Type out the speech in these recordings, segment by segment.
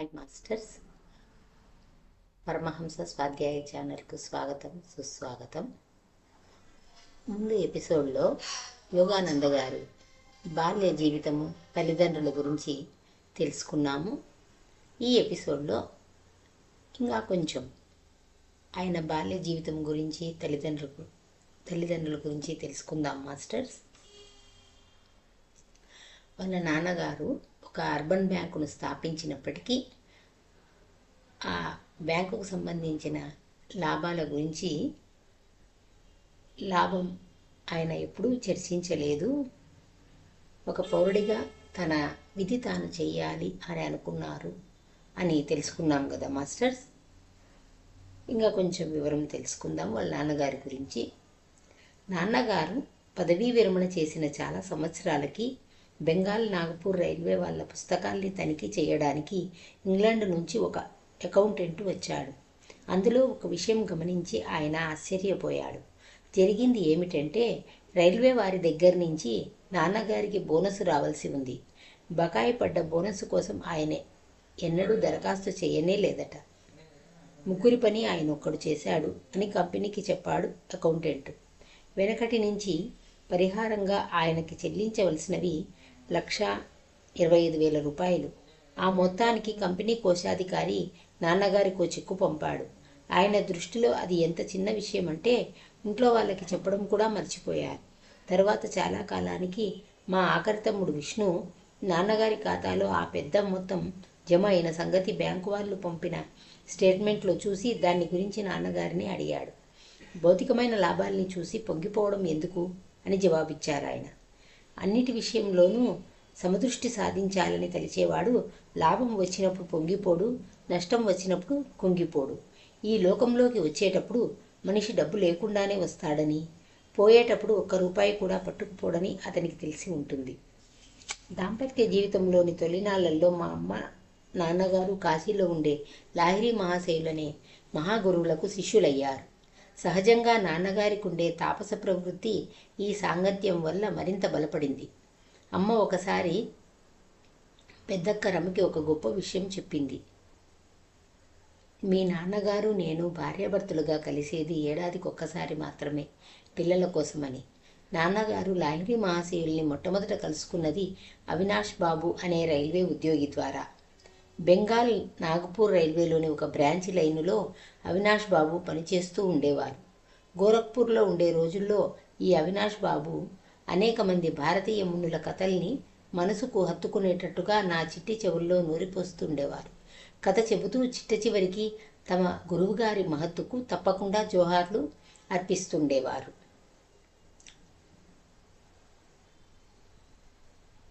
Hi masters, Paramahamsa స్వాధ్యాయ ఛానల్కు స్వాగతం, సుస్వాగతం. ముందు ఎపిసోడ్లో యోగానంద గారు బాల్య జీవితము, తల్లిదండ్రుల గురించి తెలుసుకున్నాము. ఈ ఎపిసోడ్లో ఇంకా కొంచెం ఆయన బాల్య జీవితం గురించి, తల్లిదండ్రుల గురించి తెలుసుకుందాం మాస్టర్స్. వాళ్ళ నాన్నగారు ఒక అర్బన్ బ్యాంకును స్థాపించినప్పటికీ ఆ బ్యాంకుకు సంబంధించిన లాభాల గురించి ఆయన ఎప్పుడూ చర్చించలేదు. ఒక పౌరుడిగా తన విధి తాను చెయ్యాలి అని అనుకున్నారు అని తెలుసుకున్నాం కదా మాస్టర్స్. ఇంకా కొంచెం వివరం తెలుసుకుందాం వాళ్ళ నాన్నగారి గురించి. నాన్నగారు పదవీ విరమణ చేసిన చాలా సంవత్సరాలకి బెంగాల్ నాగపూర్ రైల్వే వాళ్ళ పుస్తకాల్ని తనిఖీ చేయడానికి ఇంగ్లాండ్ నుంచి ఒక అకౌంటెంట్ వచ్చాడు. అందులో ఒక విషయం గమనించి ఆయన ఆశ్చర్యపోయాడు. జరిగింది ఏమిటంటే, రైల్వే వారి దగ్గర నుంచి నాన్నగారికి బోనస్ రావాల్సి ఉంది. బకాయి పడ్డ బోనస్ కోసం ఆయన ఎన్నడూ దరఖాస్తు చేయనే లేదట. ముగ్గురి పని ఆయన ఒక్కడు చేశాడు అని కంపెనీకి చెప్పాడు అకౌంటెంట్. వెనకటి నుంచి పరిహారంగా ఆయనకి చెల్లించవలసినవి 1,25,000 రూపాయలు. ఆ మొత్తానికి కంపెనీ కోశాధికారి నాన్నగారికో చెక్కు పంపాడు. ఆయన దృష్టిలో అది ఎంత చిన్న విషయం అంటే ఇంట్లో వాళ్ళకి చెప్పడం కూడా మర్చిపోయారు. తర్వాత చాలా కాలానికి మా ఆఖరి తమ్ముడు విష్ణు నాన్నగారి ఖాతాలో ఆ పెద్ద మొత్తం జమ అయిన సంగతి బ్యాంకు వాళ్ళు పంపిన స్టేట్మెంట్లో చూసి దాన్ని గురించి నాన్నగారిని అడిగాడు. భౌతికమైన లాభాల్ని చూసి పొంగిపోవడం ఎందుకు అని జవాబిచ్చారు ఆయన. అన్నిటి విషయంలోనూ సమదృష్టి సాధించాలని తలిచేవాడు లాభం వచ్చినప్పుడు పొంగిపోడు, నష్టం వచ్చినప్పుడు కుంగిపోడు. ఈ లోకంలోకి వచ్చేటప్పుడు మనిషి డబ్బు లేకుండానే వస్తాడని, పోయేటప్పుడు ఒక్క రూపాయి కూడా పట్టుకుపోడని అతనికి తెలిసి ఉంటుంది. దాంపత్య జీవితంలోని తొలినాళ్లలో మా అమ్మ నాన్నగారు కాశీలో ఉండే లాహిరి మహాశయులనే మహాగురువులకు శిష్యులయ్యారు. సహజంగా నాన్నగారికి ఉండే తాపస ప్రవృత్తి ఈ సాంగత్యం వల్ల మరింత బలపడింది. అమ్మ ఒకసారి పెద్దక్క రమకి ఒక గొప్ప విషయం చెప్పింది. మీ నాన్నగారు నేను భార్యాభర్తలుగా కలిసేది ఏడాదికి ఒక్కసారి మాత్రమే, పిల్లల కోసమని. నాన్నగారు లాహిరి మహాశయుల్ని మొట్టమొదట కలుసుకున్నది అవినాష్ బాబు అనే రైల్వే ఉద్యోగి ద్వారా. బెంగాల్ నాగపూర్ రైల్వేలోని ఒక బ్రాంచ్ లైనులో అవినాష్ బాబు పనిచేస్తూ ఉండేవారు. గోరఖ్పూర్లో ఉండే రోజుల్లో ఈ అవినాష్ బాబు అనేక మంది భారతీయ మునుల కథల్ని మనసుకు హత్తుకునేటట్టుగా నా చిట్టి చెవుల్లో నూరిపోస్తుండేవారు. కథ చెబుతూ చిట్ట చివరికి తమ గురువుగారి మహత్తుకు తప్పకుండా జోహార్లు అర్పిస్తుండేవారు.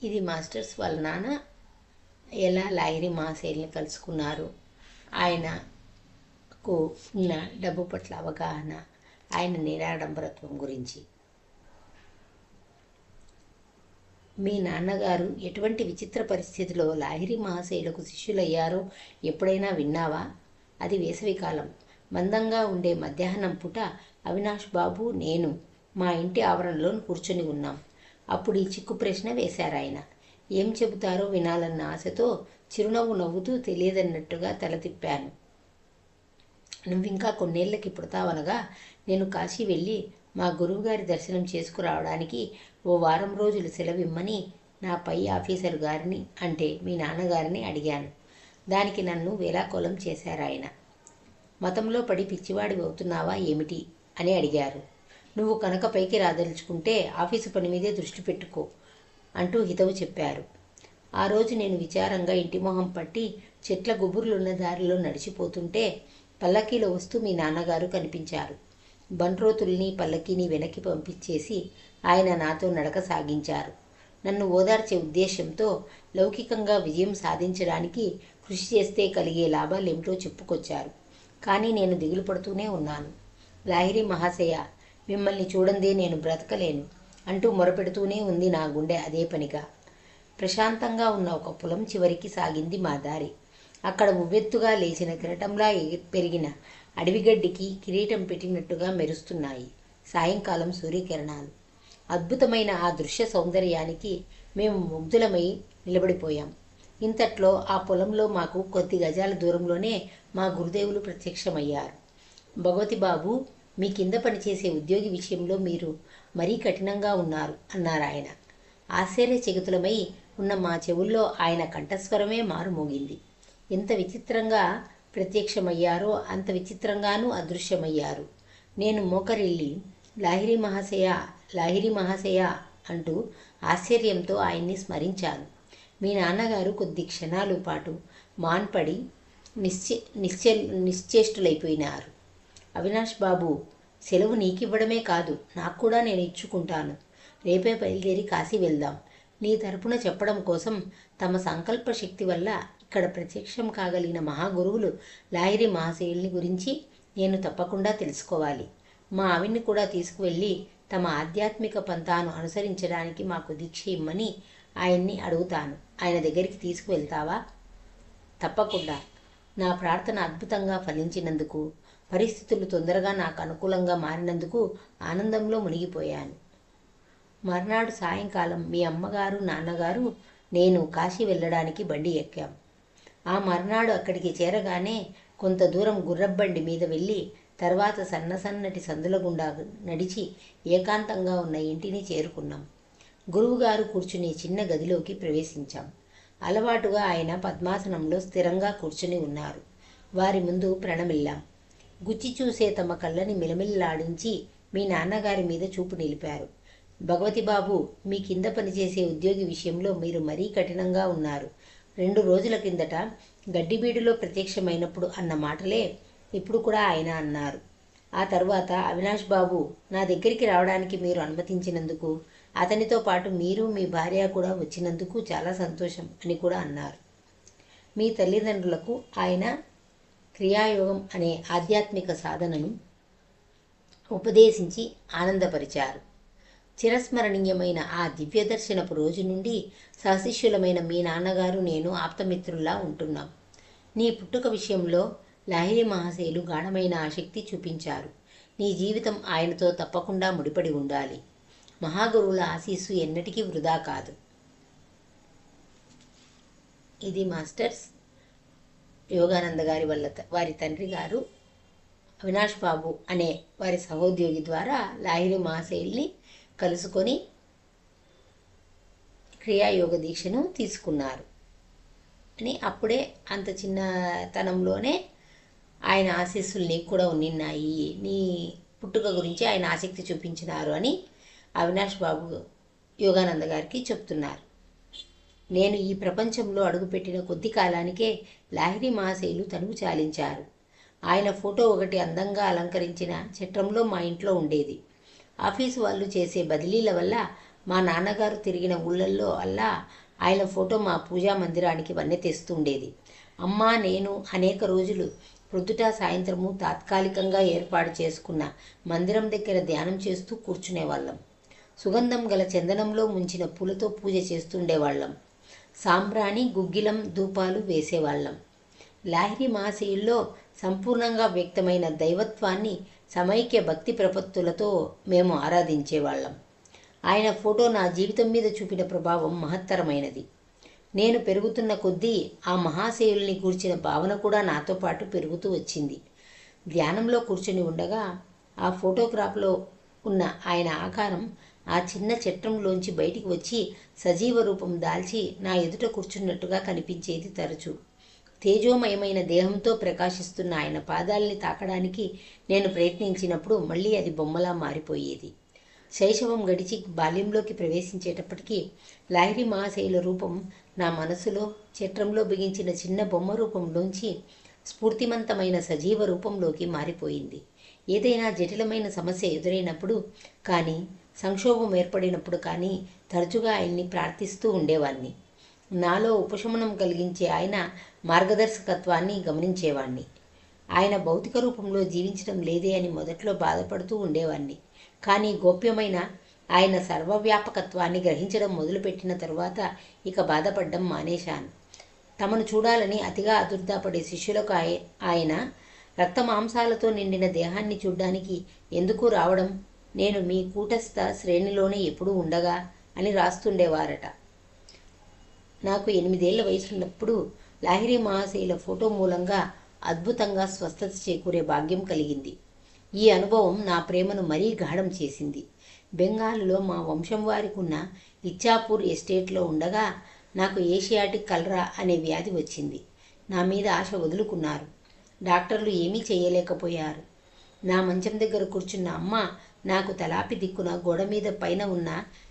ఇది మాస్టర్స్ వాళ్ళ నాన్న ఎలా లాహిరి మహాశయుల్ని కలుసుకున్నారు, ఆయనకు ఉన్న డబ్బు పట్ల అవగాహన, ఆయన నిరాడంబరత్వం గురించి. మీ నాన్నగారు ఎటువంటి విచిత్ర పరిస్థితిలో లాహిరి మహాశయులకు శిష్యులయ్యారో ఎప్పుడైనా విన్నావా? అది వేసవికాలం. మందంగా ఉండే మధ్యాహ్నం పూట అవినాష్ బాబు, నేను మా ఇంటి ఆవరణలో కూర్చొని ఉన్నాం. అప్పుడు ఈ చిక్కు ప్రశ్న వేశారాయన. ఏం చెబుతారో వినాలన్న ఆశతో చిరునవ్వు నవ్వుతూ తెలియదన్నట్టుగా తల తిప్పాను. నువ్వింకా కొన్నేళ్లకి పుడతావనగా నేను కాశీ వెళ్ళి మా గురువుగారి దర్శనం చేసుకురావడానికి ఓ వారం రోజులు సెలవిమ్మని నా పై ఆఫీసరు గారిని, అంటే మీ నాన్నగారిని అడిగాను. దానికి నన్ను వేలాకోలం చేశారాయన. మతంలో పడి పిచ్చివాడివి అవుతున్నావా ఏమిటి అని అడిగారు. నువ్వు కనుక పైకి రాదలుచుకుంటే ఆఫీసు పని మీదే దృష్టి పెట్టుకో అంటూ హితవు చెప్పారు. ఆ రోజు నేను విచారంగా ఇంటి మొహం పట్టి చెట్ల గుబుర్లున్న దారిలో నడిచిపోతుంటే పల్లకీలో వస్తూ మీ నాన్నగారు కనిపించారు. బంట్రోతుల్ని పల్లకీని వెనక్కి పంపించేసి ఆయన నాతో నడక సాగించారు. నన్ను ఓదార్చే ఉద్దేశంతో లౌకికంగా విజయం సాధించడానికి కృషి చేస్తే కలిగే లాభాలేమిటో చెప్పుకొచ్చారు. కానీ నేను దిగులు పడుతూనే ఉన్నాను. లాహిరి మహాశయ, మిమ్మల్ని చూడందే నేను బ్రతకలేను అంటూ మొరపెడుతూనే ఉంది నా గుండె అదే పనిగా. ప్రశాంతంగా ఉన్న ఒక పొలం చివరికి సాగింది మా దారి. అక్కడ ఉవ్వెత్తుగా లేచిన కిరటంలా పెరిగిన అడవిగడ్డికి కిరీటం పెట్టినట్టుగా మెరుస్తున్నాయి సాయంకాలం సూర్యకిరణాలు. అద్భుతమైన ఆ దృశ్య సౌందర్యానికి మేము ముగ్ధులమై నిలబడిపోయాం. ఇంతట్లో ఆ పొలంలో మాకు కొద్ది గజాల దూరంలోనే మా గురుదేవులు ప్రత్యక్షమయ్యారు. భగవతి బాబు, మీ కింద పనిచేసే ఉద్యోగి విషయంలో మీరు మరీ కఠినంగా ఉన్నారు అన్నారాయన. ఆశ్చర్యచకితులమై ఉన్న మా చెవుల్లో ఆయన కంఠస్వరమే మారుమోగింది. ఎంత విచిత్రంగా ప్రత్యక్షమయ్యారో అంత విచిత్రంగానూ అదృశ్యమయ్యారు. నేను మోకరిల్లి లాహిరి మహాశయ, లాహిరి మహాశయ అంటూ ఆశ్చర్యంతో ఆయన్ని స్మరించాను. మీ నాన్నగారు కొద్ది క్షణాల పాటు మాన్పడి నిశ్చేష్టులైపోయినారు. అవినాష్ బాబు, సెలవు నీకివ్వడమే కాదు, నాకు కూడా నేను ఇచ్చుకుంటాను. రేపే బయలుదేరి కాశీ వెళ్దాం. నీ తరపున చెప్పడం కోసం తమ సంకల్ప శక్తి వల్ల ఇక్కడ ప్రత్యక్షం కాగలిగిన మహాగురువులు లాహిరి మహాశయుల్ని గురించి నేను తప్పకుండా తెలుసుకోవాలి. మా ఆవిడ్ని కూడా తీసుకువెళ్ళి తమ ఆధ్యాత్మిక పంథాను అనుసరించడానికి మాకు దీక్ష ఇమ్మని ఆయన్ని అడుగుతాను. ఆయన దగ్గరికి తీసుకువెళ్తావా? తప్పకుండా. నా ప్రార్థన అద్భుతంగా ఫలించినందుకు, పరిస్థితులు తొందరగా నాకు అనుకూలంగా మారినందుకు ఆనందంలో మునిగిపోయాను. మర్నాడు సాయంకాలం మీ అమ్మగారు, నాన్నగారు, నేను కాశీ వెళ్ళడానికి బండి ఎక్కాం. ఆ మర్నాడు అక్కడికి చేరగానే కొంత దూరం గుర్రబండి మీద వెళ్ళి తర్వాత సన్నటి సందుల గుండా నడిచి ఏకాంతంగా ఉన్న ఇంటిని చేరుకున్నాం. గురువుగారు కూర్చుని చిన్న గదిలోకి ప్రవేశించాం. అలవాటుగా ఆయన పద్మాసనంలో స్థిరంగా కూర్చుని ఉన్నారు. వారి ముందు ప్రణమిల్లాం. గుచ్చి చూసే తమ కళ్ళని మిలమిల్లాడించి మీ నాన్నగారి మీద చూపు నిలిపారు. భగవతి బాబు, మీ కింద పనిచేసే ఉద్యోగి విషయంలో మీరు మరీ కఠినంగా ఉన్నారు. 2 రోజుల కిందట గడ్డిబీడులో ప్రత్యక్షమైనప్పుడు అన్న మాటలే ఇప్పుడు కూడా ఆయన అన్నారు. ఆ తర్వాత అవినాష్ బాబు, నా దగ్గరికి రావడానికి మీరు అనుమతించినందుకు, అతనితో పాటు మీరు మీ భార్య కూడా వచ్చినందుకు చాలా సంతోషం అని కూడా అన్నారు. మీ తల్లిదండ్రులకు ఆయన క్రియాయోగం అనే ఆధ్యాత్మిక సాధనను ఉపదేశించి ఆనందపరిచారు. చిరస్మరణీయమైన ఆ దివ్యదర్శనపు రోజు నుండి సహశిష్యులమైన మీ నాన్నగారు నేను ఆప్తమిత్రుల్లా ఉంటున్నాం. నీ పుట్టుక విషయంలో లాహిరి మహాశయులు గాఢమైన ఆసక్తి చూపించారు. నీ జీవితం ఆయనతో తప్పకుండా ముడిపడి ఉండాలి. మహాగురువుల ఆశీస్సు ఎన్నటికీ వృధా కాదు. ఇది మాస్టర్స్ యోగానంద గారి వారి తండ్రి గారు అవినాష్ బాబు అనే వారి సహోద్యోగి ద్వారా లాహిరి మహాశయుల్ని కలుసుకొని క్రియాయోగ దీక్షను తీసుకున్నారు అని, అప్పుడే అంత చిన్నతనంలోనే ఆయన ఆశీస్సులు నీకు కూడా ఉన్నాయి, నీ పుట్టుక గురించి ఆయన ఆసక్తి చూపించినారు అని అవినాష్ బాబు యోగానంద గారికి చెప్తున్నారు. నేను ఈ ప్రపంచంలో అడుగుపెట్టిన కొద్ది కాలానికే లాహిరి మహాశయులు తనువు చాలించారు. ఆయన ఫోటో ఒకటి అందంగా అలంకరించిన చట్రంలో మా ఇంట్లో ఉండేది. ఆఫీసు వాళ్ళు చేసే బదిలీల వల్ల మా నాన్నగారు తిరిగిన ఊళ్ళల్లో అల్లా ఆయన ఫోటో మా పూజా మందిరానికి వన్నె తెస్తుండేది. అమ్మ, నేను అనేక రోజులు ప్రొద్దుట సాయంత్రము తాత్కాలికంగా ఏర్పాటు చేసుకున్న మందిరం దగ్గర ధ్యానం చేస్తూ కూర్చునేవాళ్ళం. సుగంధం గల చందనంలో ముంచిన పూలతో పూజ చేస్తుండేవాళ్ళం. సాంబ్రాణి, గుగ్గిలం, ధూపాలు వేసేవాళ్ళం. లాహిరి మహాశయుల్లో సంపూర్ణంగా వ్యక్తమైన దైవత్వాన్ని సమైక్య భక్తి ప్రపత్తులతో మేము ఆరాధించేవాళ్ళం. ఆయన ఫోటో నా జీవితం మీద చూపిన ప్రభావం మహత్తరమైనది. నేను పెరుగుతున్న కొద్దీ ఆ మహాశయుల్ని గూర్చిన భావన కూడా నాతో పాటు పెరుగుతూ వచ్చింది. ధ్యానంలో కూర్చుని ఉండగా ఆ ఫోటోగ్రాఫ్లో ఉన్న ఆయన ఆకారం ఆ చిన్న చట్రంలోంచి బయటికి వచ్చి సజీవ రూపం దాల్చి నా ఎదుట కూర్చున్నట్టుగా కనిపించేది. తరచూ తేజోమయమైన దేహంతో ప్రకాశిస్తున్న ఆయన పాదాలని తాకడానికి నేను ప్రయత్నించినప్పుడు మళ్ళీ అది బొమ్మలా మారిపోయేది. శైశవం గడిచి బాల్యంలోకి ప్రవేశించేటప్పటికీ లాహిరి మహాశయుల రూపం నా మనసులో చట్రంలో బిగించిన చిన్న బొమ్మ రూపంలోంచి స్ఫూర్తిమంతమైన సజీవ రూపంలోకి మారిపోయింది. ఏదైనా జటిలమైన సమస్య ఎదురైనప్పుడు కానీ, సంక్షోభం ఏర్పడినప్పుడు కానీ తరచుగా ఆయన్ని ప్రార్థిస్తూ ఉండేవాణ్ణి. నాలో ఉపశమనం కలిగించే ఆయన మార్గదర్శకత్వాన్ని గమనించేవాణ్ణి. ఆయన భౌతిక రూపంలో జీవించడం లేదే అని మొదట్లో బాధపడుతూ ఉండేవాణ్ణి. కానీ గోప్యమైన ఆయన సర్వవ్యాపకత్వాన్ని గ్రహించడం మొదలుపెట్టిన తరువాత ఇక బాధపడడం మానేశాను. తమను చూడాలని అతిగా ఆదుర్దాపడే శిష్యులకు ఆయన రక్త మాంసాలతో నిండిన దేహాన్ని చూడ్డానికి ఎందుకు రావడం, నేను మీ కూటస్థ శ్రేణిలోనే ఎప్పుడూ ఉండగా అని రాస్తుండేవారట. నాకు 8 ఏళ్ల వయసున్నప్పుడు లాహిరి మహాశయుల ఫోటో మూలంగా అద్భుతంగా స్వస్థత చేకూరే భాగ్యం కలిగింది. ఈ అనుభవం నా ప్రేమను మరీ గాఢం చేసింది. బెంగాలులో మా వంశం వారికి ఉన్న ఇచ్చాపూర్ ఎస్టేట్లో ఉండగా నాకు ఏషియాటిక్ కలరా అనే వ్యాధి వచ్చింది. నా మీద ఆశ వదులుకున్నారు. డాక్టర్లు ఏమీ చేయలేకపోయారు. నా మంచం దగ్గర కూర్చున్న అమ్మ నాకు తలాపి దిక్కున గోడ మీద పైన ఉన్న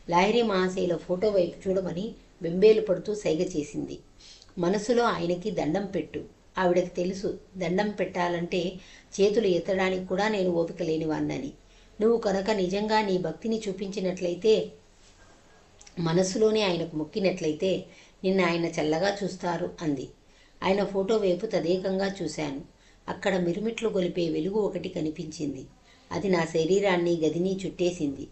లాహిరి మహాశయుల ఫోటో వైపు చూడమని బెంబేలు పడుతూ సైగ చేసింది. మనసులో ఆయనకి దండం పెట్టు. ఆవిడకి తెలుసు దండం పెట్టాలంటే చేతులు ఎత్తడానికి కూడా నేను ఓపిక లేనివాన్నని. నువ్వు కనుక నిజంగా నీ భక్తిని చూపించినట్లయితే, మనసులోనే ఆయనకు మొక్కినట్లయితే నిన్న ఆయన చల్లగా చూస్తారు అంది. ఆయన ఫోటో వైపు తదేకంగా చూశాను. అక్కడ మిరుమిట్లు గొలిపే వెలుగు ఒకటి కనిపించింది. అది నా శరీరాన్ని గదిని చుట్టేసింది.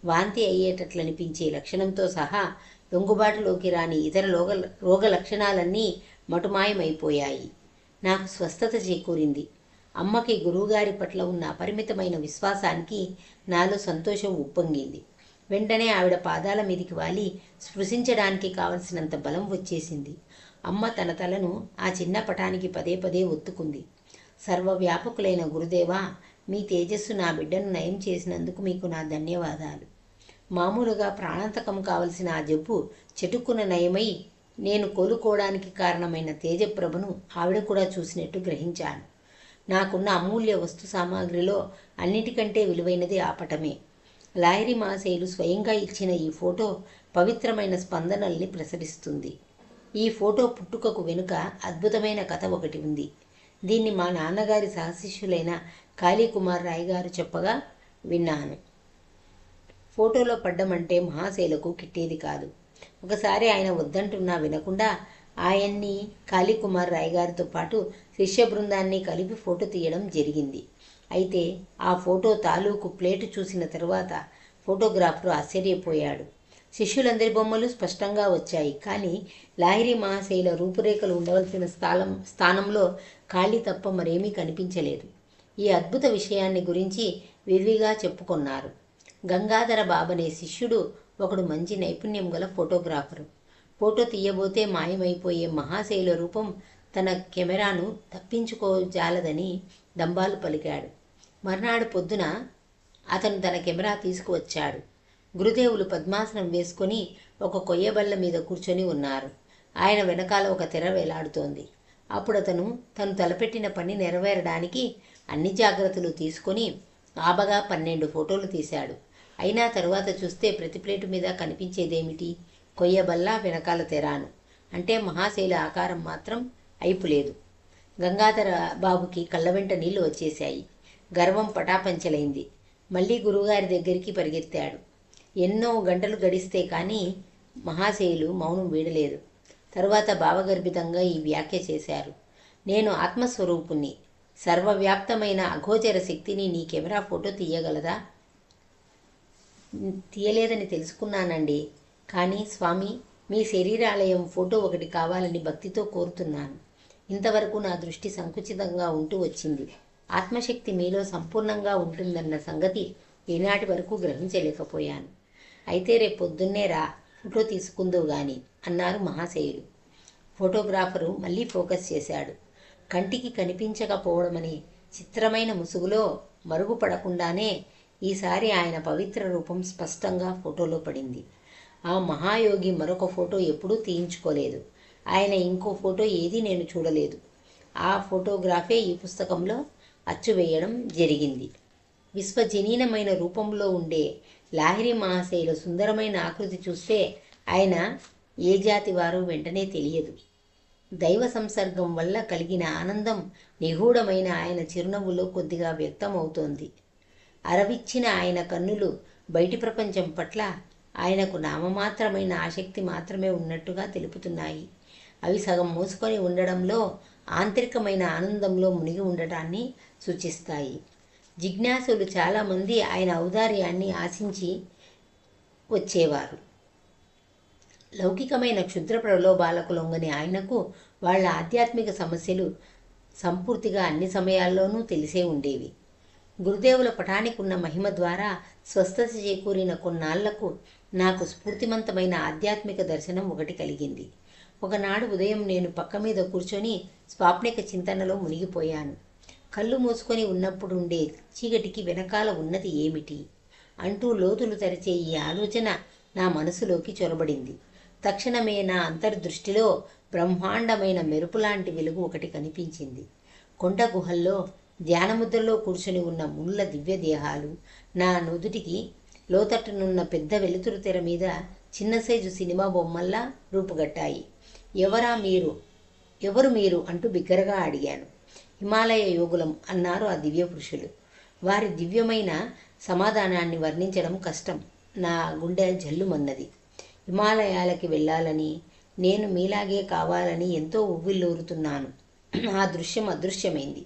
వాంతి అయ్యేటట్లనిపించే లక్షణంతో సహా లొంగుబాటులోకి రాని ఇతర రోగ లక్షణాలన్నీ మటుమాయమైపోయాయి. నాకు స్వస్థత చేకూరింది. అమ్మకి గురువుగారి పట్ల ఉన్న అపరిమితమైన విశ్వాసానికి నాలో సంతోషం ఉప్పొంగింది. వెంటనే ఆవిడ పాదాల మీదికి వాలి స్పృశించడానికి కావలసినంత బలం వచ్చేసింది. అమ్మ తన తలను ఆ చిన్న పటానికి పదే పదే ఒత్తుకుంది. సర్వవ్యాపకులైన గురుదేవా, మీ తేజస్సు నా బిడ్డను నయం చేసినందుకు మీకు నా ధన్యవాదాలు. మామూలుగా ప్రాణాంతకం కావలసిన ఆ జబ్బు చెటుక్కున నయమై నేను కోలుకోవడానికి కారణమైన తేజప్రభను ఆవిడ కూడా చూసినట్టు గ్రహించాను. నాకున్న అమూల్య వస్తు సామాగ్రిలో అన్నిటికంటే విలువైనది ఆ పటమే. లాహిరి మహాశయులు స్వయంగా ఇచ్చిన ఈ ఫోటో పవిత్రమైన స్పందనల్ని ప్రసరిస్తుంది. ఈ ఫోటో పుట్టుకకు వెనుక అద్భుతమైన కథ ఒకటి ఉంది. దీన్ని మా నాన్నగారి సహశిష్యులైన కాళీకుమార్ రాయ్ గారు చెప్పగా విన్నాను. ఫోటోలో పడ్డమంటే మహాశయులకు కిట్టేది కాదు. ఒకసారి ఆయన వద్దంటున్నా వినకుండా ఆయన్ని కాళీకుమార్ రాయ్ గారితో పాటు శిష్య బృందాన్ని కలిపి ఫోటో తీయడం జరిగింది. అయితే ఆ ఫోటో తాలూకు ప్లేటు చూసిన తరువాత ఫోటోగ్రాఫరు ఆశ్చర్యపోయాడు. శిష్యులందరి బొమ్మలు స్పష్టంగా వచ్చాయి. కానీ లాహిరి మహాశయుల రూపురేఖలు ఉండవలసిన స్థానంలో ఖాళీ తప్ప మరేమీ కనిపించలేదు. ఈ అద్భుత విషయాన్ని గురించి విరివిగా చెప్పుకొన్నారు. గంగాధర బాబనే శిష్యుడు ఒకడు మంచి నైపుణ్యం గల ఫోటోగ్రాఫరు. ఫోటో తీయబోతే మాయమైపోయే మహాశయుల రూపం తన కెమెరాను తప్పించుకోజాలదని దంబాలు పలికాడు. మర్నాడు పొద్దున అతను తన కెమెరా తీసుకువచ్చాడు. గురుదేవులు పద్మాసనం వేసుకొని ఒక కొయ్యబల్ల మీద కూర్చొని ఉన్నారు. ఆయన వెనకాల ఒక తెర వేలాడుతోంది. అప్పుడు అతను తను తలపెట్టిన పని నెరవేరడానికి అన్ని జాగ్రత్తలు తీసుకొని ఆబగా 12 ఫోటోలు తీశాడు. అయినా తరువాత చూస్తే ప్రతి ప్లేటు మీద కనిపించేదేమిటి? కొయ్యబల్ల, వెనకాల తెరాను. అంటే మహాశైల ఆకారం మాత్రం అయిపులేదు. గంగాధర బాబుకి కళ్ళ వెంట నీళ్లు వచ్చేశాయి. గర్వం పటాపంచలైంది. మళ్ళీ గురువుగారి దగ్గరికి పరిగెత్తాడు. ఎన్నో గంటలు గడిస్తే కానీ మహాశయులు మౌనం వీడలేదు. తరువాత భావగర్భితంగా ఈ వ్యాఖ్య చేశారు. నేను ఆత్మస్వరూపుణ్ణి. సర్వవ్యాప్తమైన అగోచర శక్తిని నీ కెమెరా ఫోటో తీయగలదా? తీయలేదని తెలుసుకున్నానండి. కానీ స్వామి, మీ శరీరాలయం ఫోటో ఒకటి కావాలని భక్తితో కోరుతున్నాను. ఇంతవరకు నా దృష్టి సంకుచితంగా ఉంటూ వచ్చింది. ఆత్మశక్తి మీలో సంపూర్ణంగా ఉంటుందన్న సంగతి ఈనాటి వరకు గ్రహించలేకపోయాను. అయితే రేపు పొద్దున్నే రా, ఫోటో తీసుకుందువు గాని అన్నారు మహాశయులు. ఫోటోగ్రాఫరు మళ్ళీ ఫోకస్ చేశాడు. కంటికి కనిపించకపోవడమని చిత్రమైన ముసుగులో మరుగుపడకుండానే ఈసారి ఆయన పవిత్ర రూపం స్పష్టంగా ఫోటోలో పడింది. ఆ మహాయోగి మరొక ఫోటో ఎప్పుడూ తీయించుకోలేదు. ఆయన ఇంకో ఫోటో ఏదీ నేను చూడలేదు. ఆ ఫోటోగ్రాఫే ఈ పుస్తకంలో అచ్చువేయడం జరిగింది. విశ్వజనీనమైన రూపంలో ఉండే లాహిరి మహాశయుల సుందరమైన ఆకృతి చూస్తే ఆయన ఏ జాతి వారో వెంటనే తెలియదు. దైవ సంసర్గం వల్ల కలిగిన ఆనందం నిగూఢమైన ఆయన చిరునవ్వులో కొద్దిగా వ్యక్తమవుతోంది. అరవిచ్చిన ఆయన కన్నులు బయటి ప్రపంచం పట్ల ఆయనకు నామమాత్రమైన ఆసక్తి మాత్రమే ఉన్నట్టుగా తెలుపుతున్నాయి. అవి సగం మూసుకొని ఉండడంలో, ఆంతరికమైన ఆనందంలో మునిగి ఉండటాన్ని సూచిస్తాయి. జిజ్ఞాసులు చాలామంది ఆయన ఔదార్యాన్ని ఆశించి వచ్చేవారు. లౌకికమైన క్షుద్ర ప్రలోభాలకు లొంగని ఆయనకు వాళ్ళ ఆధ్యాత్మిక సమస్యలు సంపూర్తిగా అన్ని సమయాల్లోనూ తెలిసే ఉండేవి. గురుదేవుల పటానికి ఉన్న మహిమ ద్వారా స్వస్థత చేకూరిన కొన్నాళ్లకు నాకు స్ఫూర్తిమంతమైన ఆధ్యాత్మిక దర్శనం ఒకటి కలిగింది. ఒకనాడు ఉదయం నేను పక్క మీద కూర్చొని స్వాప్నిక చింతనలో మునిగిపోయాను. కళ్ళు మూసుకొని ఉన్నప్పుడుండే చీకటికి వెనకాల ఉన్నది ఏమిటి అంటూ లోతులు తెరిచే ఈ ఆలోచన నా మనసులోకి చొరబడింది. తక్షణమే నా అంతర్దృష్టిలో బ్రహ్మాండమైన మెరుపులాంటి వెలుగు ఒకటి కనిపించింది. కొండ గుహల్లో ధ్యానముద్రలో కూర్చొని ఉన్న ముళ్ళ దివ్యదేహాలు నా నుదుటికి లోతట్టునున్న పెద్ద వెలుతురు తెర మీద చిన్న సైజు సినిమా బొమ్మల్లా రూపుగట్టాయి. ఎవరు మీరు అంటూ బిగ్గరగా అడిగాను. హిమాలయ యోగులం అన్నారు ఆ దివ్య పురుషులు. వారి దివ్యమైన సమాధానాన్ని వర్ణించడం కష్టం. నా గుండె జల్లుమన్నది. హిమాలయాలకి వెళ్ళాలని, నేను మీలాగే కావాలని ఎంతో ఉవ్విళ్ళూరుతున్నాను. ఆ దృశ్యం అదృశ్యమైంది.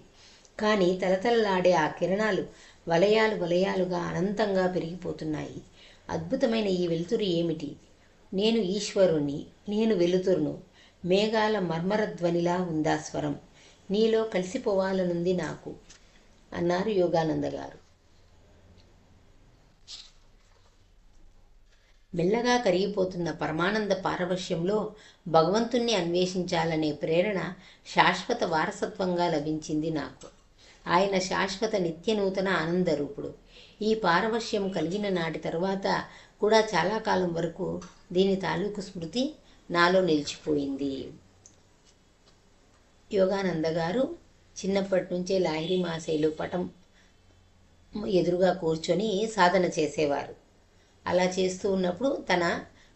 కానీ తలతలలాడే ఆ కిరణాలు వలయాలుగా అనంతంగా పెరిగిపోతున్నాయి. అద్భుతమైన ఈ వెలుతురు ఏమిటి? నేను ఈశ్వరుణ్ణి, నేను వెలుతురును. మేఘాల మర్మరధ్వనిలా ఉందా స్వరం. నీలో కలిసిపోవాలనుంది నాకు అన్నారు యోగానంద గారు. మెల్లగా కరిగిపోతున్న పరమానంద పారవశ్యంలో భగవంతుణ్ణి అన్వేషించాలనే ప్రేరణ శాశ్వత వారసత్వంగా లభించింది నాకు. ఆయన శాశ్వత నిత్యనూతన ఆనందరూపుడు. ఈ పారవశ్యం కలిగిన నాటి తరువాత కూడా చాలా కాలం వరకు దీని తాలూకు స్మృతి నాలో నిలిచిపోయింది. యోగానంద గారు చిన్నప్పటి నుంచే లాహిరి మాసేలు పటం ఎదురుగా కూర్చొని సాధన చేసేవారు. అలా చేస్తూ ఉన్నప్పుడు తన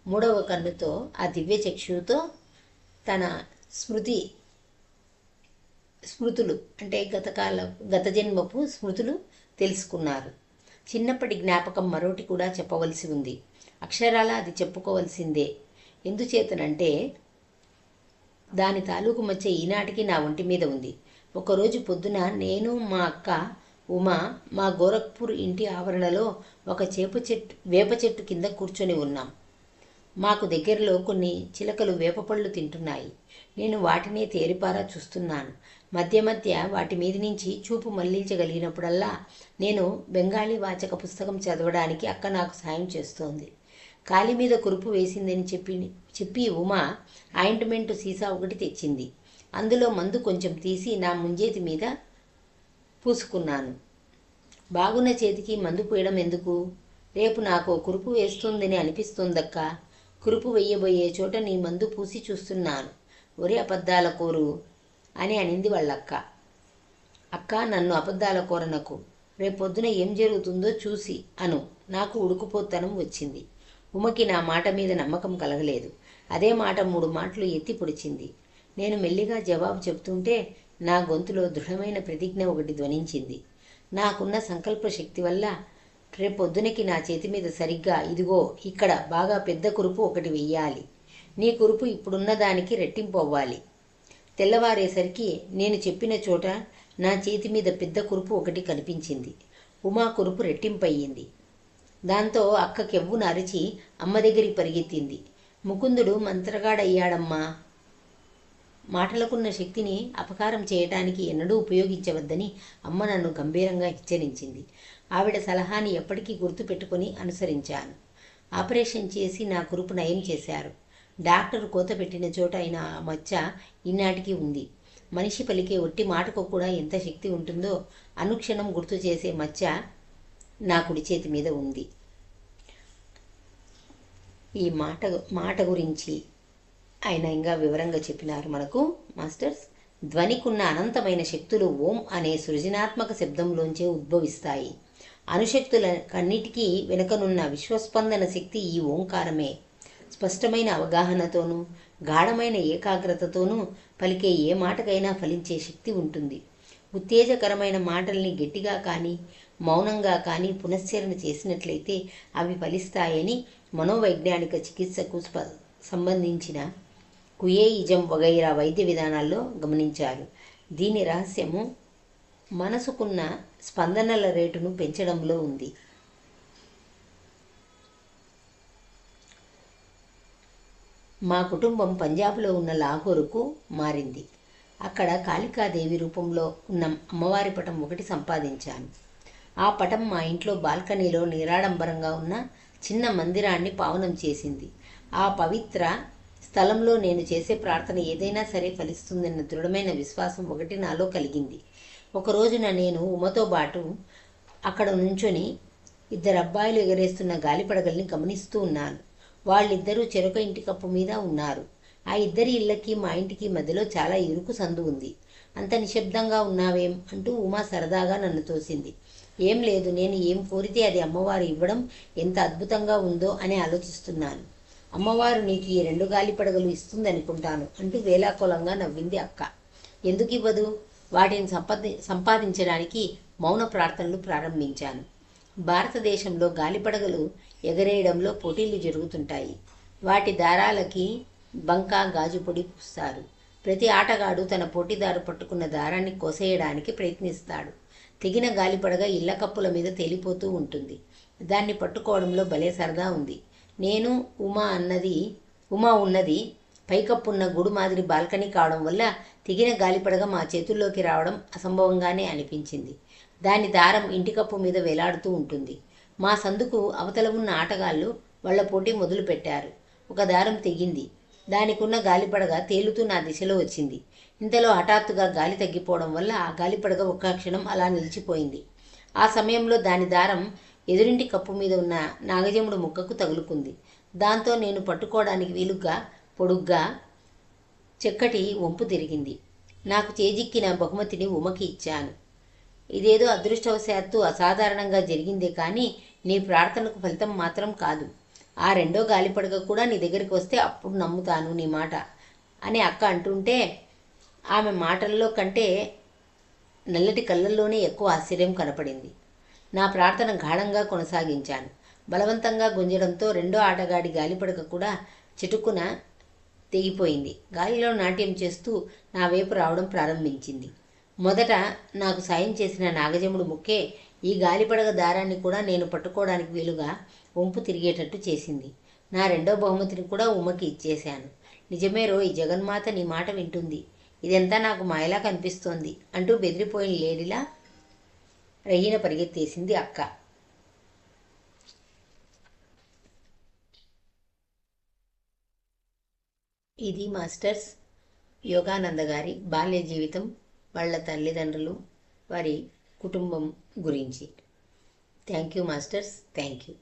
3వ కన్నుతో, ఆ దివ్య చక్షువుతో తన స్మృతులు అంటే గత జన్మపు స్మృతులు తెలుసుకున్నారు. చిన్నప్పటి జ్ఞాపకం మరోటి కూడా చెప్పవలసి ఉంది. అక్షరాల అది చెప్పుకోవలసిందే. ఎందుచేతనంటే దాని తాలూకు మధ్య ఈనాటికి నా ఒంటి మీద ఉంది. ఒకరోజు పొద్దున నేను, మా అక్క ఉమా మా గోరఖ్పూర్ ఇంటి ఆవరణలో ఒక వేప చెట్టు కింద కూర్చొని ఉన్నాం. మాకు దగ్గరలో కొన్ని చిలకలు వేపపళ్ళు తింటున్నాయి. నేను వాటినే తేరిపారా చూస్తున్నాను. మధ్య మధ్య వాటి మీద నుంచి చూపు మళ్లించగలిగినప్పుడల్లా నేను బెంగాలీ వాచక పుస్తకం చదవడానికి అక్క నాకు సాయం చేస్తోంది. కాలి మీద కురుపు వేసిందని చెప్పి ఉమా ఆయింట్మెంటు సీసా ఒకటి తెచ్చింది. అందులో మందు కొంచెం తీసి నా ముంజేతి మీద పూసుకున్నాను. బాగున్న చేతికి మందు పోయడం ఎందుకు? రేపు నాకు కురుపు వేస్తుందని అనిపిస్తోందక్క. కురుపు వెయ్యబోయే చోట నీ మందు పూసి చూస్తున్నాను. ఒరే అబద్ధాల కోరు అని అనింది వాళ్ళక్క. అక్క, నన్ను అబద్ధాల కోరనకు. రేపొద్దున ఏం జరుగుతుందో చూసి అను. నాకు ఉడుకుపోతనం వచ్చింది. ఉమకి నా మాట మీద నమ్మకం కలగలేదు. అదే మాట 3 మాటలు ఎత్తి పొడిచింది. నేను మెల్లిగా జవాబు చెబుతుంటే నా గొంతులో దృఢమైన ప్రతిజ్ఞ ఒకటి ధ్వనించింది. నాకున్న సంకల్ప శక్తి వల్ల రేపొద్దునకి నా చేతి మీద సరిగ్గా ఇదిగో ఇక్కడ బాగా పెద్ద కురుపు ఒకటి వెయ్యాలి. నీ కురుపు ఇప్పుడున్న దానికి రెట్టింపు అవ్వాలి. తెల్లవారేసరికి నేను చెప్పిన చోట నా చేతి మీద పెద్ద కురుపు ఒకటి కనిపించింది. ఉమా కురుపు రెట్టింపయ్యింది. దాంతో అక్క కెవ్వున అరిచి అమ్మ దగ్గరికి పరిగెత్తింది. ముకుందుడు మంత్రగాడయ్యాడమ్మా. మాటలకున్న శక్తిని అపకారం చేయటానికి ఎన్నడూ ఉపయోగించవద్దని అమ్మ నన్ను గంభీరంగా హెచ్చరించింది. ఆవిడ సలహాని ఎప్పటికీ గుర్తుపెట్టుకుని అనుసరించాను. ఆపరేషన్ చేసి నా కురుపు నయం చేశారు. డాక్టర్ కోత పెట్టిన చోట అయిన ఆ మచ్చ ఈనాటికి ఉంది. మనిషి పలికే ఒట్టి మాటకు కూడా ఎంత శక్తి ఉంటుందో అనుక్షణం గుర్తు చేసే మచ్చ నా కుడి చేతి మీద ఉంది. ఈ మాట గురించి ఆయన ఇంకా వివరంగా చెప్పినారు మనకు మాస్టర్స్. ధ్వనికున్న అనంతమైన శక్తులు ఓం అనే సృజనాత్మక శబ్దంలోంచే ఉద్భవిస్తాయి. అణుశక్తుల కన్నిటికీ వెనుకనున్న విశ్వస్పందన శక్తి ఈ ఓంకారమే. స్పష్టమైన అవగాహనతోనూ గాఢమైన ఏకాగ్రతతోనూ పలికే ఏ మాటకైనా ఫలించే శక్తి ఉంటుంది. ఉత్తేజకరమైన మాటల్ని గట్టిగా కానీ మౌనంగా కానీ పునశ్చరణ చేసినట్లయితే అవి ఫలిస్తాయని మనోవైజ్ఞానిక చికిత్సకు సంబంధించిన కుయేయిజం వగైరా వైద్య విధానాల్లో గమనించారు. దీని రహస్యము మనసుకున్న స్పందనల రేటును పెంచడంలో ఉంది. మా కుటుంబం పంజాబ్లో ఉన్న లాహోరుకు మారింది. అక్కడ కాళికాదేవి రూపంలో ఉన్న అమ్మవారి పటం ఒకటి సంపాదించాను. ఆ పటం మా ఇంట్లో బాల్కనీలో నిరాడంబరంగా ఉన్న చిన్న మందిరాన్ని పావనం చేసింది. ఆ పవిత్ర స్థలంలో నేను చేసే ప్రార్థన ఏదైనా సరే ఫలిస్తుందన్న దృఢమైన విశ్వాసం ఒకటి నాలో కలిగింది. ఒకరోజున నేను ఉమతో పాటు అక్కడ నుంచొని ఇద్దరు అబ్బాయిలు ఎగరేస్తున్న గాలిపడగల్ని గమనిస్తూ ఉన్నాను. వాళ్ళిద్దరూ చెరొక ఇంటి కప్పు మీద ఉన్నారు. ఆ ఇద్దరి ఇళ్ళకి మా ఇంటికి మధ్యలో చాలా ఇరుకు సందు ఉంది. అంత నిశ్శబ్దంగా ఉన్నావేం అంటూ ఉమా సరదాగా నన్ను తోసింది. ఏం లేదు, నేను ఏం కోరితే అది అమ్మవారు ఇవ్వడం ఎంత అద్భుతంగా ఉందో అని ఆలోచిస్తున్నాను. అమ్మవారు నీకు ఈ 2 గాలిపడగలు ఇస్తుందనుకుంటాను అంటూ వేలాకోలంగా నవ్వింది అక్క. ఎందుకు ఇవ్వదు? వాటిని సంపాదించడానికి మౌన ప్రార్థనలు ప్రారంభించాను. భారతదేశంలో గాలిపడగలు ఎగరేయడంలో పోటీలు జరుగుతుంటాయి. వాటి దారాలకి బంక గాజు పొడి పూస్తారు. ప్రతి ఆటగాడు తన పోటీదారు పట్టుకున్న దారాన్ని కోసేయడానికి ప్రయత్నిస్తాడు. తెగిన గాలిపడగ ఇళ్ల కప్పుల మీద తేలిపోతూ ఉంటుంది. దాన్ని పట్టుకోవడంలో భలే సరదా ఉంది. నేను ఉమా ఉన్నది పైకప్పున్న గుడి మాదిరి బాల్కనీ కావడం వల్ల తెగిన గాలిపడగ మా చేతుల్లోకి రావడం అసంభవంగానే అనిపించింది. దాని దారం ఇంటికప్పు మీద వేలాడుతూ ఉంటుంది. మా సందుకు అవతల ఉన్న ఆటగాళ్ళు వాళ్ల పోటీ మొదలు పెట్టారు. ఒక దారం తెగింది. దానికున్న గాలిపడగ తేలుతూ నా దిశలో వచ్చింది. ఇంతలో హఠాత్తుగా గాలి తగ్గిపోవడం వల్ల ఆ గాలిపడగ ఒక్క క్షణం అలా నిలిచిపోయింది. ఆ సమయంలో దాని దారం ఎదురింటి కప్పు మీద ఉన్న నాగజముడు ముక్కకు తగులుకుంది. దాంతో నేను పట్టుకోవడానికి వీలుగా పొడుగ్గా చెక్కటి వంపు తిరిగింది. నాకు చేజిక్కిన బహుమతిని ఉమకి ఇచ్చాను. ఇదేదో అదృష్టవశాత్తు అసాధారణంగా జరిగిందే కానీ నీ ప్రార్థనకు ఫలితం మాత్రం కాదు. ఆ 2వ గాలిపడగ కూడా నీ దగ్గరికి వస్తే అప్పుడు నమ్ముతాను నీ మాట అని అక్క అంటుంటే ఆమె మాటల్లో కంటే నల్లటి కళ్ళల్లోనే ఎక్కువ ఆశ్చర్యం కనపడింది. నా ప్రార్థన గాఢంగా కొనసాగించాను. బలవంతంగా గుంజడంతో 2వ ఆటగాడి గాలిపడగ కూడా చిటుక్కున తెగిపోయింది. గాలిలో నాట్యం చేస్తూ నా వైపు రావడం ప్రారంభించింది. మొదట నాకు సాయం చేసిన నాగజముడు ముక్కే ఈ గాలిపడగ దారాన్ని కూడా నేను పట్టుకోవడానికి వీలుగా వంపు తిరిగేటట్టు చేసింది. నా 2వ బహుమతిని కూడా ఉమకి ఇచ్చేశాను. నిజమే రోయ్, జగన్మాత నీ మాట వింటుంది. ఇదంతా నాకు మాయలా కనిపిస్తోంది అంటూ బెదిరిపోయిన లేడిలా రహీన పరిగెత్తేసింది అక్క. ఇది మాస్టర్స్ యోగానంద గారి బాల్య జీవితం, వాళ్ళ తల్లిదండ్రులు, వారి కుటుంబం గురించి. Thank you masters, thank you.